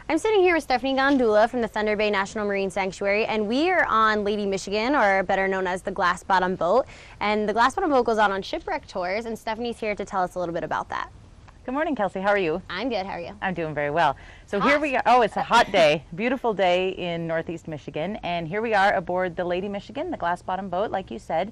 I'm sitting here with Stephanie Gondula from the Thunder Bay National Marine Sanctuary, and we are on Lady Michigan, or better known as the Glass Bottom Boat. And the Glass Bottom Boat goes out on shipwreck tours, and Stephanie's here to tell us a little bit about that. Good morning, Kelsey. How are you? I'm good. How are you? I'm doing very well. So here we are. Oh, it's a hot day, beautiful day in Northeast Michigan, and here we are aboard the Lady Michigan, the Glass Bottom Boat, like you said.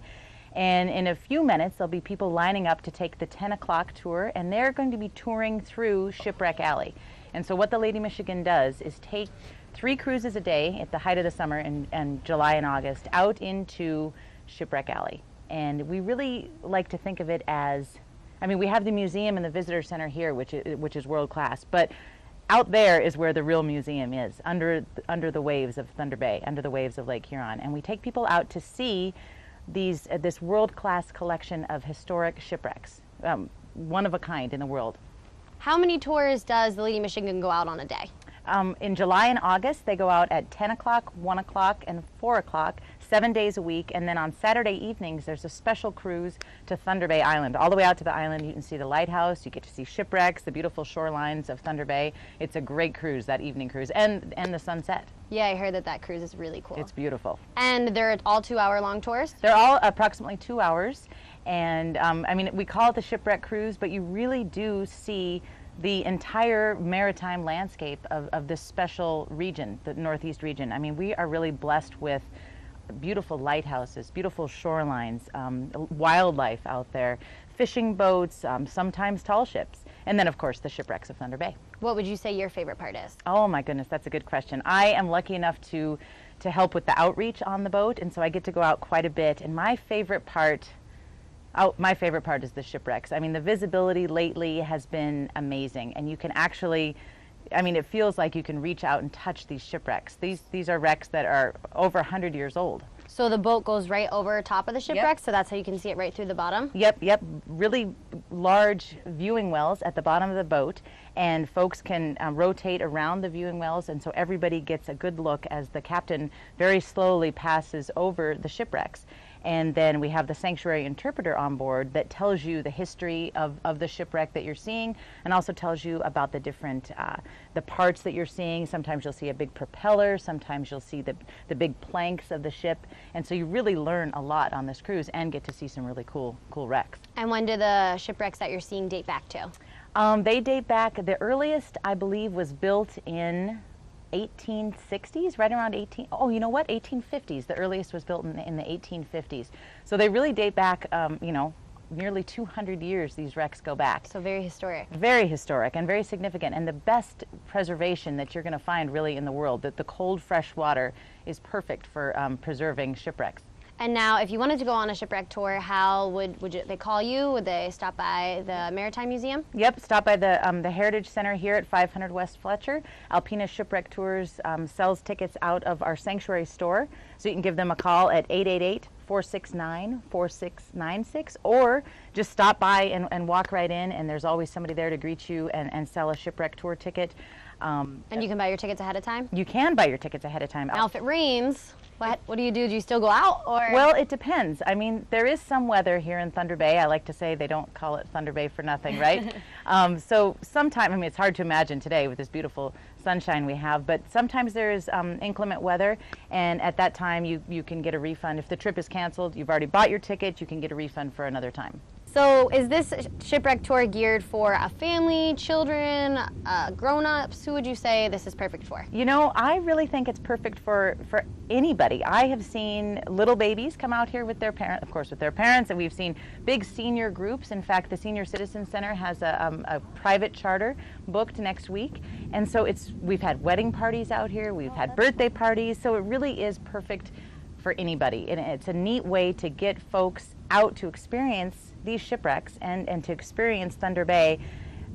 And in a few minutes, there'll be people lining up to take the 10 o'clock tour, and they're going to be touring through Shipwreck Alley. And so what the Lady Michigan does is take 3 cruises a day at the height of the summer in July and August out into Shipwreck Alley. And we really like to think of it as, I mean, we have the museum and the visitor center here, which is world class, but out there is where the real museum is, under the waves of Thunder Bay, under the waves of Lake Huron. And we take people out to see this world-class collection of historic shipwrecks, one of a kind in the world. How many tours does the Lady Michigan go out on a day? In July and August, they go out at 10 o'clock, 1 o'clock, and 4 o'clock, 7 days a week. And then on Saturday evenings, there's a special cruise to Thunder Bay Island. All the way out to the island, you can see the lighthouse, you get to see shipwrecks, the beautiful shorelines of Thunder Bay. It's a great cruise, that evening cruise, and the sunset. Yeah, I heard that cruise is really cool. It's beautiful. And they're all 2-hour-long tours? They're all approximately 2 hours. And I mean, we call it the Shipwreck Cruise, but you really do see the entire maritime landscape of this special region, the Northeast region. I mean, we are really blessed with beautiful lighthouses, beautiful shorelines, wildlife out there, fishing boats, sometimes tall ships, and then of course the shipwrecks of Thunder Bay. What would you say your favorite part is? Oh my goodness, that's a good question. I am lucky enough to help with the outreach on the boat, and so I get to go out quite a bit, and my favorite part is the shipwrecks. I mean, the visibility lately has been amazing, and you can actually, I mean, it feels like you can reach out and touch these shipwrecks. These are wrecks that are over 100 years old. So the boat goes right over top of the shipwreck, Yep. So that's how you can see it right through the bottom? Yep. Really large viewing wells at the bottom of the boat, and folks can rotate around the viewing wells, and so everybody gets a good look as the captain very slowly passes over the shipwrecks. And then we have the sanctuary interpreter on board that tells you the history of the shipwreck that you're seeing, and also tells you about the different the parts that you're seeing. Sometimes you'll see a big propeller, sometimes you'll see the big planks of the ship, and so you really learn a lot on this cruise and get to see some really cool wrecks. And when do the shipwrecks that you're seeing date back to? They date back, the earliest I believe was built in 1860s, right around 1850s. The earliest was built in the 1850s. So they really date back, nearly 200 years these wrecks go back. So very historic. Very historic and very significant, and the best preservation that you're going to find really in the world. That the cold fresh water is perfect for preserving shipwrecks. And now, if you wanted to go on a shipwreck tour, how would they call you? Would they stop by the Maritime Museum? Yep, stop by the Heritage Center here at 500 West Fletcher. Alpina Shipwreck Tours sells tickets out of our sanctuary store, so you can give them a call at 888-469-4696, or just stop by and walk right in, and there's always somebody there to greet you and sell a shipwreck tour ticket. And you can buy your tickets ahead of time? You can buy your tickets ahead of time. Now, if it rains, what do you do? Do you still go out? Or? Well, it depends. I mean, there is some weather here in Thunder Bay. I like to say they don't call it Thunder Bay for nothing, right? So sometimes, I mean, it's hard to imagine today with this beautiful sunshine we have, but sometimes there is inclement weather, and at that time you can get a refund. If the trip is canceled, you've already bought your ticket, you can get a refund for another time. So is this shipwreck tour geared for a family, children, grown-ups? Who would you say this is perfect for? You know, I really think it's perfect for anybody. I have seen little babies come out here with their parents, of course with their parents, and we've seen big senior groups. In fact, the Senior Citizen Center has a private charter booked next week, and so we've had wedding parties out here, we've had birthday parties, so it really is perfect for anybody. And it's a neat way to get folks out to experience these shipwrecks and to experience Thunder Bay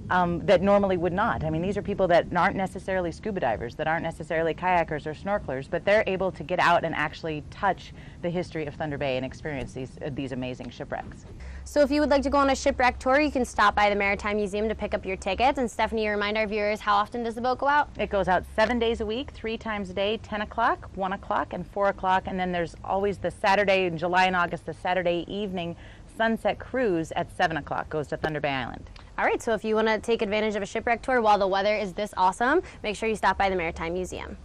that normally would not. I mean, these are people that aren't necessarily scuba divers, that aren't necessarily kayakers or snorkelers, but they're able to get out and actually touch the history of Thunder Bay and experience these amazing shipwrecks. So if you would like to go on a shipwreck tour, you can stop by the Maritime Museum to pick up your tickets. And Stephanie, remind our viewers, how often does the boat go out? It goes out 7 days a week, 3 times a day, 10 o'clock, 1 o'clock, and 4 o'clock. And then there's always the Saturday in July and August, the Saturday evening sunset cruise at 7 o'clock goes to Thunder Bay Island. All right, so if you want to take advantage of a shipwreck tour while the weather is this awesome, make sure you stop by the Maritime Museum.